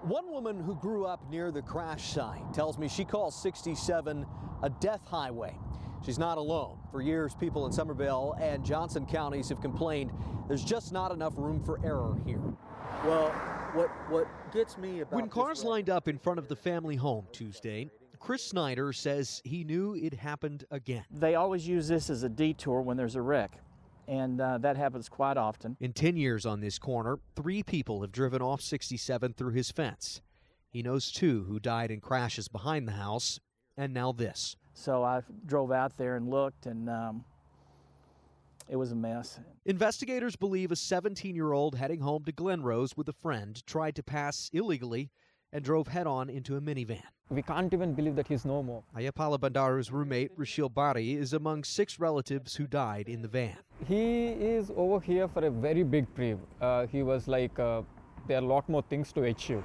One woman who grew up near the crash site tells me she calls 67 a death highway. She's not alone. For years, people in Somervell and Johnson counties have complained there's just not enough room for error here. Well, what gets me about when cars lined up in front of the family home Tuesday, Chris Snyder says he knew it happened again. They always use this as a detour when there's a wreck, and that happens quite often. In 10 years on this corner, 3 people have driven off 67 through his fence. He knows 2 who died in crashes behind the house, and now this. So I drove out there and looked, and it was a mess. Investigators believe a 17-year-old heading home to Glen Rose with a friend tried to pass illegally and drove head-on into a minivan. We can't even believe that he's no more. Ayapala Bandaru's roommate, Rashil Bari, is among 6 relatives who died in the van. He is over here for a very big trip. He was like, there are a lot more things to achieve.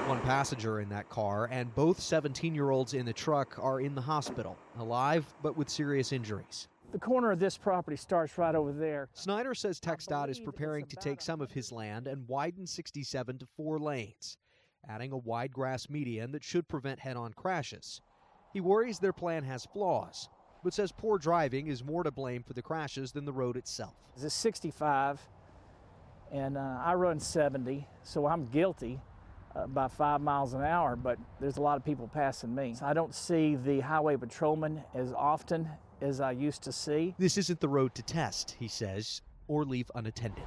One passenger in that car and both 17-year-olds in the truck are in the hospital, alive but with serious injuries. The corner of this property starts right over there. Snyder says TxDOT is preparing to take some of his land and widen 67 to 4 lanes, adding a wide grass median that should prevent head-on crashes. He worries their plan has flaws, but says poor driving is more to blame for the crashes than the road itself. This is 65, and I run 70, so I'm guilty by 5 miles an hour, but there's a lot of people passing me. I don't see the highway patrolman as often as I used to see. This isn't the road to test, he says, or leave unattended.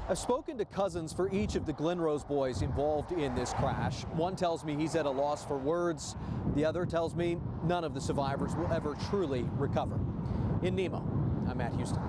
I've spoken to cousins for each of the Glen Rose boys involved in this crash. One tells me he's at a loss for words. The other tells me none of the survivors will ever truly recover. In Nemo, I'm Matt Houston.